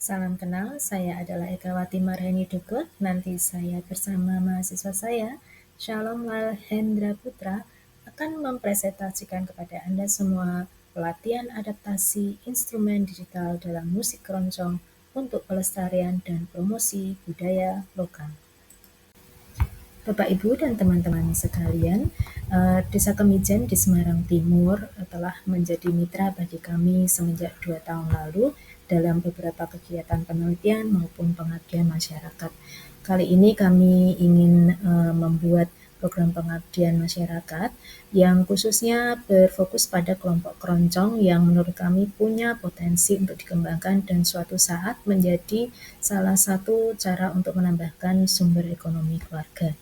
Salam kenal, saya adalah Ekawati Marheni Dukut. Nanti saya bersama mahasiswa saya, Shalom Lal Hendra Putra, akan mempresentasikan kepada Anda semua pelatihan adaptasi instrumen digital dalam musik keroncong untuk pelestarian dan promosi budaya lokal. Bapak, Ibu, dan teman-teman sekalian, Desa Kemijen di Semarang Timur telah menjadi mitra bagi kami semenjak 2 tahun lalu dalam beberapa kegiatan penelitian maupun pengabdian masyarakat. Kali ini kami ingin membuat program pengabdian masyarakat yang khususnya berfokus pada kelompok keroncong yang menurut kami punya potensi untuk dikembangkan dan suatu saat menjadi salah satu cara untuk menambahkan sumber ekonomi keluarga.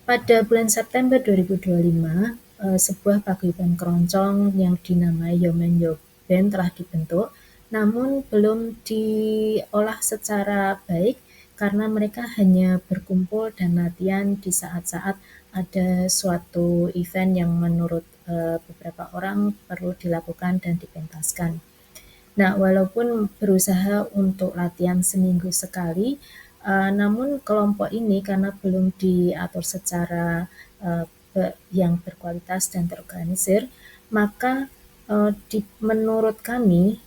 Pada bulan September 2025, sebuah paguyuban keroncong yang dinamai Yomen Yo Band telah dibentuk, namun belum diolah secara baik karena mereka hanya berkumpul dan latihan di saat-saat ada suatu event yang menurut beberapa orang perlu dilakukan dan dipentaskan. Nah, walaupun berusaha untuk latihan seminggu sekali, namun kelompok ini karena belum diatur secara yang berkualitas dan terorganisir, maka menurut kami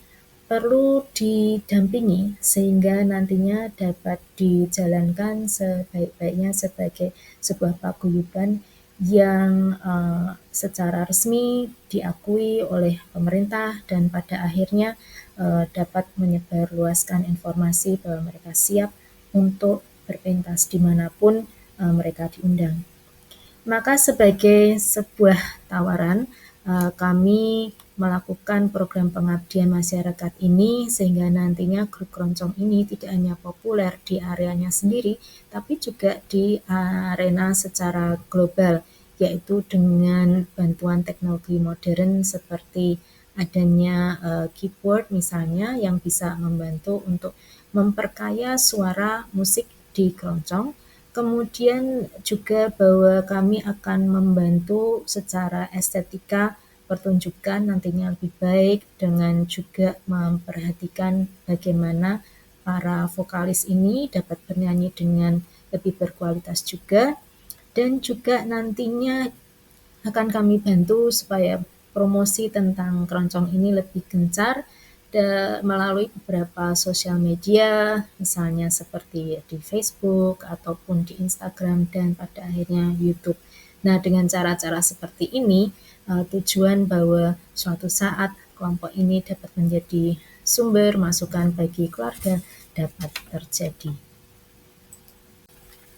perlu didampingi sehingga nantinya dapat dijalankan sebaik-baiknya sebagai sebuah paguyuban yang secara resmi diakui oleh pemerintah dan pada akhirnya dapat menyebarluaskan informasi bahwa mereka siap untuk berpentas dimanapun mereka diundang. Maka sebagai sebuah tawaran, kami melakukan program pengabdian masyarakat ini sehingga nantinya grup keroncong ini tidak hanya populer di areanya sendiri, tapi juga di arena secara global, yaitu dengan bantuan teknologi modern seperti adanya keyboard misalnya yang bisa membantu untuk memperkaya suara musik di keroncong. Kemudian juga bahwa kami akan membantu secara estetika pertunjukan nantinya lebih baik dengan juga memperhatikan bagaimana para vokalis ini dapat bernyanyi dengan lebih berkualitas juga, dan juga nantinya akan kami bantu supaya promosi tentang keroncong ini lebih gencar melalui beberapa sosial media, misalnya seperti di Facebook ataupun di Instagram dan pada akhirnya YouTube. Nah, dengan cara-cara seperti ini, tujuan bahwa suatu saat kelompok ini dapat menjadi sumber masukan bagi keluarga dapat terjadi.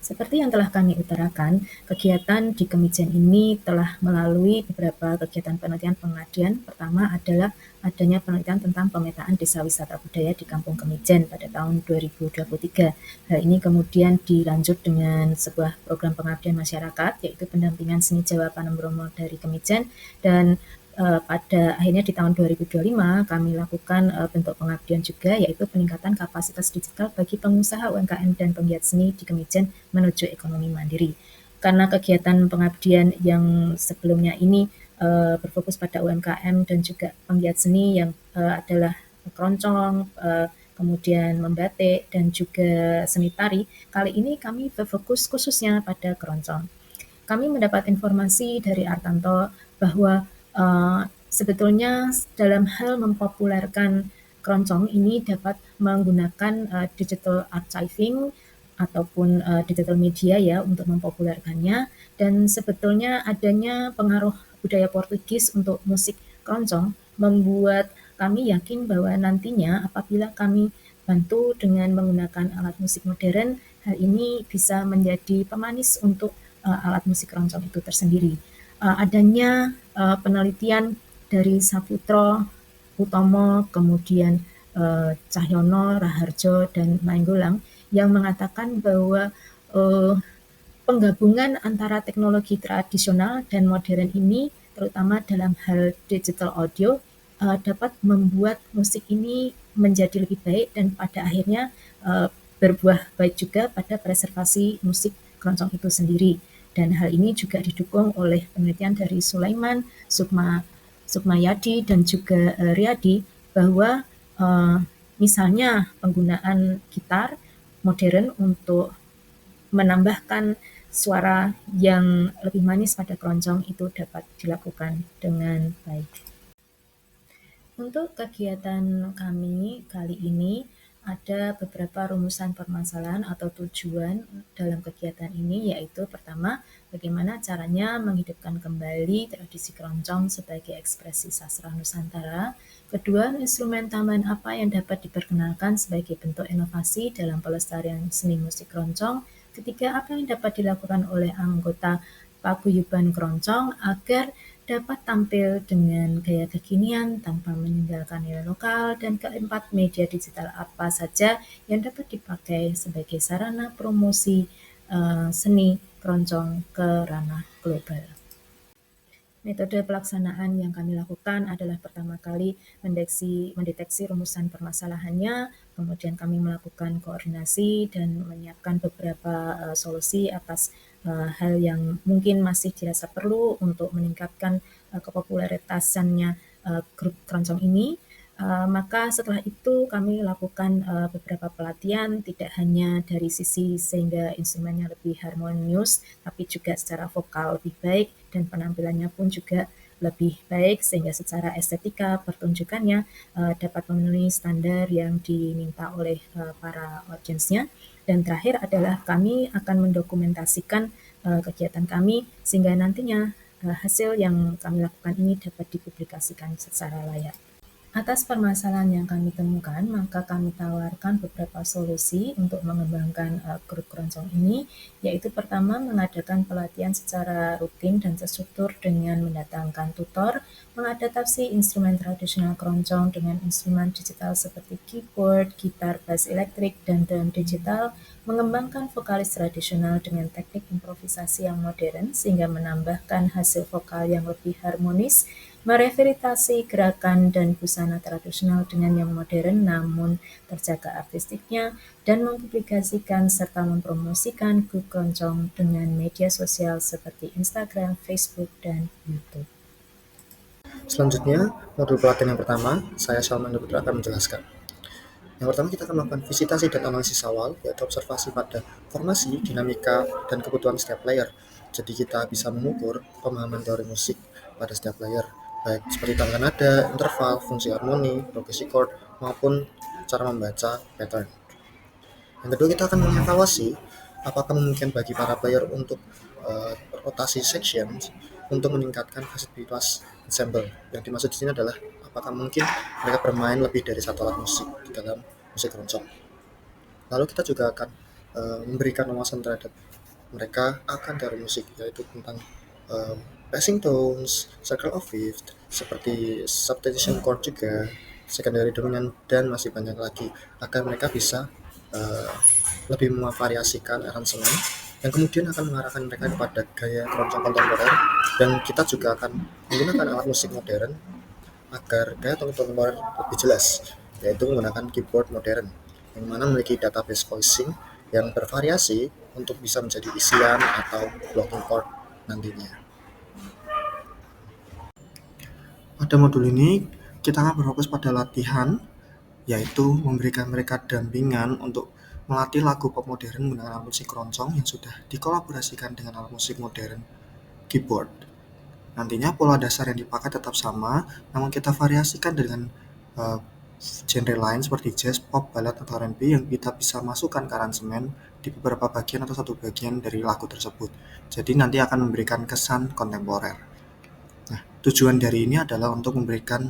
Seperti yang telah kami utarakan, kegiatan di Kemijen ini telah melalui beberapa kegiatan penelitian pengabdian. Pertama adalah adanya penelitian tentang pemetaan desa wisata budaya di Kampung Kemijen pada tahun 2023. Hal ini kemudian dilanjut dengan sebuah program pengabdian masyarakat, yaitu pendampingan seni Jawa Panem Bromo dari Kemijen, dan pada akhirnya di tahun 2025 kami lakukan bentuk pengabdian juga, yaitu peningkatan kapasitas digital bagi pengusaha UMKM dan penggiat seni di Kemijen menuju ekonomi mandiri. Karena kegiatan pengabdian yang sebelumnya ini berfokus pada UMKM dan juga penggiat seni yang adalah keroncong, kemudian membatik dan juga seni tari, kali ini kami berfokus khususnya pada keroncong. Kami mendapat informasi dari Artanto bahwa sebetulnya dalam hal mempopulerkan keroncong ini dapat menggunakan digital archiving ataupun digital media ya untuk mempopulerkannya, dan sebetulnya adanya pengaruh budaya Portugis untuk musik keroncong membuat kami yakin bahwa nantinya apabila kami bantu dengan menggunakan alat musik modern, hal ini bisa menjadi pemanis untuk alat musik keroncong itu tersendiri. Adanya penelitian dari Saputro, Utomo, kemudian Cahyono, Raharjo, dan Nainggolan yang mengatakan bahwa penggabungan antara teknologi tradisional dan modern ini, terutama dalam hal digital audio, dapat membuat musik ini menjadi lebih baik dan pada akhirnya berbuah baik juga pada preservasi musik keroncong itu sendiri. Dan hal ini juga didukung oleh penelitian dari Sulaiman, Sukmayadi, dan juga Riyadi bahwa Misalnya penggunaan gitar modern untuk menambahkan suara yang lebih manis pada keroncong itu dapat dilakukan dengan baik. Untuk kegiatan kami kali ini ada beberapa rumusan permasalahan atau tujuan dalam kegiatan ini, yaitu pertama, bagaimana caranya menghidupkan kembali tradisi keroncong sebagai ekspresi sastra Nusantara. Kedua, instrumen tambahan apa yang dapat diperkenalkan sebagai bentuk inovasi dalam pelestarian seni musik keroncong. Ketiga, apa yang dapat dilakukan oleh anggota paguyuban keroncong agar dapat tampil dengan gaya kekinian tanpa meninggalkan nilai lokal. Dan keempat, media digital apa saja yang dapat dipakai sebagai sarana promosi seni keroncong ke ranah global. Metode pelaksanaan yang kami lakukan adalah pertama kali mendeteksi rumusan permasalahannya, kemudian kami melakukan koordinasi dan menyiapkan beberapa solusi atas hal yang mungkin masih dirasa perlu untuk meningkatkan kepopuleritasannya grup keroncong ini. Maka setelah itu kami lakukan beberapa pelatihan, tidak hanya dari sisi sehingga instrumennya lebih harmonius, tapi juga secara vokal lebih baik dan penampilannya pun juga lebih baik, sehingga secara estetika pertunjukannya dapat memenuhi standar yang diminta oleh para audiensnya. Dan terakhir adalah kami akan mendokumentasikan kegiatan kami sehingga nantinya hasil yang kami lakukan ini dapat dipublikasikan secara layak. Atas permasalahan yang kami temukan, maka kami tawarkan beberapa solusi untuk mengembangkan grup keroncong ini, yaitu pertama mengadakan pelatihan secara rutin dan terstruktur dengan mendatangkan tutor, mengadaptasi instrumen tradisional keroncong dengan instrumen digital seperti keyboard, gitar, bass elektrik, dan drum digital, mengembangkan vokalis tradisional dengan teknik improvisasi yang modern sehingga menambahkan hasil vokal yang lebih harmonis, merevitalisasi gerakan dan busana tradisional dengan yang modern namun terjaga artistiknya, dan mempublikasikan serta mempromosikan grup keroncong dengan media sosial seperti Instagram, Facebook, dan YouTube. Selanjutnya, modul pelatihan yang pertama, saya Salman Putra akan menjelaskan. Yang pertama, kita akan melakukan visitasi dan analisis awal, yaitu observasi pada formasi, dinamika, dan kebutuhan setiap player. Jadi kita bisa mengukur pemahaman teori musik pada setiap player, baik seperti tangga nada, interval, fungsi harmoni, progresi chord, maupun cara membaca pattern. Yang kedua, kita akan mengevaluasi apakah mungkin bagi para player untuk rotasi sections untuk meningkatkan fasilitas ensemble. Yang dimaksud di sini adalah apakah mungkin mereka bermain lebih dari satu alat musik di dalam musik keroncong. Lalu kita juga akan memberikan wawasan terhadap mereka akan teori musik, yaitu tentang passing tones, circle of fifth, seperti substitution chord juga, secondary dominant, dan masih banyak lagi, agar mereka bisa lebih memvariasikan aransemen yang kemudian akan mengarahkan mereka kepada gaya keroncong kontemporer. Dan kita juga akan menggunakan alat musik modern agar gaya kontemporer lebih jelas, yaitu menggunakan keyboard modern yang mana memiliki database voicing yang bervariasi untuk bisa menjadi isian atau blocking chord nantinya. Pada modul ini kita akan berfokus pada latihan, yaitu memberikan mereka dampingan untuk melatih lagu pop modern menggunakan alat musik keroncong yang sudah dikolaborasikan dengan alat musik modern keyboard. Nantinya pola dasar yang dipakai tetap sama, namun kita variasikan dengan genre lain seperti jazz, pop, ballad, atau R&B yang kita bisa masukkan ke aransemen di beberapa bagian atau satu bagian dari lagu tersebut. Jadi nanti akan memberikan kesan kontemporer. Nah, tujuan dari ini adalah untuk memberikan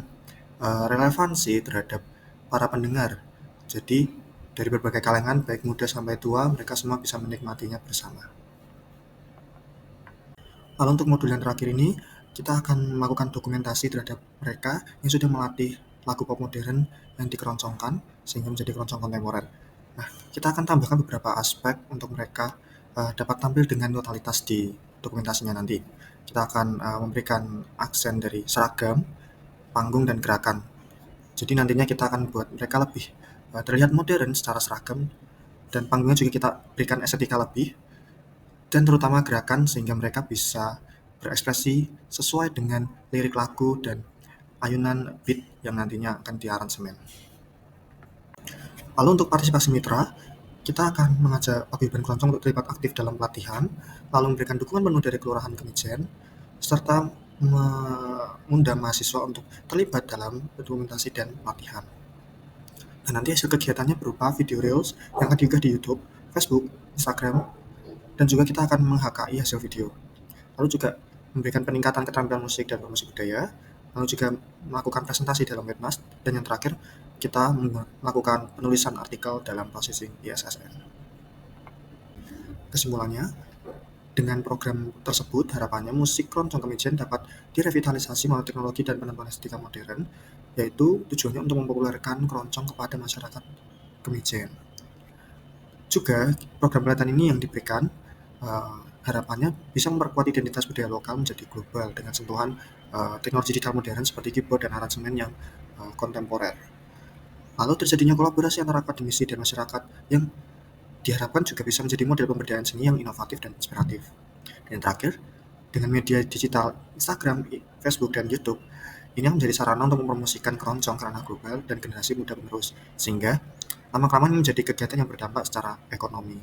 relevansi terhadap para pendengar. Jadi dari berbagai kalangan, baik muda sampai tua, mereka semua bisa menikmatinya bersama. Lalu untuk modul yang terakhir ini, kita akan melakukan dokumentasi terhadap mereka yang sudah melatih lagu pop modern yang dikeroncongkan sehingga menjadi keroncong kontemporer. Nah, kita akan tambahkan beberapa aspek untuk mereka dapat tampil dengan totalitas di dokumentasinya nanti. Kita akan memberikan aksen dari seragam, panggung, dan gerakan. Jadi nantinya kita akan buat mereka lebih terlihat modern secara seragam, dan panggungnya juga kita berikan estetika lebih, dan terutama gerakan sehingga mereka bisa berekspresi sesuai dengan lirik lagu dan ayunan beat yang nantinya akan diaransemen. Lalu untuk partisipasi mitra, kita akan mengajak paguyuban keroncong untuk terlibat aktif dalam pelatihan, lalu memberikan dukungan penuh dari Kelurahan Kemijen, serta mengundang mahasiswa untuk terlibat dalam dokumentasi dan pelatihan. Dan nanti hasil kegiatannya berupa video reels yang akan diunggah di YouTube, Facebook, Instagram, dan juga kita akan meng-HKI hasil video. Lalu juga memberikan peningkatan keterampilan musik dan promosi budaya, lalu juga melakukan presentasi dalam webmas, dan yang terakhir kita melakukan penulisan artikel dalam processing ISSN. Kesimpulannya, dengan program tersebut, harapannya musik keroncong Kemijen dapat direvitalisasi melalui teknologi dan penampilan estetika modern, yaitu tujuannya untuk mempopulerkan keroncong kepada masyarakat Kemijen. Juga program pelatihan ini yang diberikan harapannya bisa memperkuat identitas budaya lokal menjadi global dengan sentuhan teknologi digital modern seperti keyboard dan aransemen yang kontemporer. Lalu terjadinya kolaborasi antara akademisi dan masyarakat yang diharapkan juga bisa menjadi model pemberdayaan seni yang inovatif dan inspiratif. Dan yang terakhir, dengan media digital Instagram, Facebook, dan YouTube, ini akan menjadi sarana untuk mempromosikan keroncong ke ranah global dan generasi muda penerus, sehingga lama-kelamaan menjadi kegiatan yang berdampak secara ekonomi.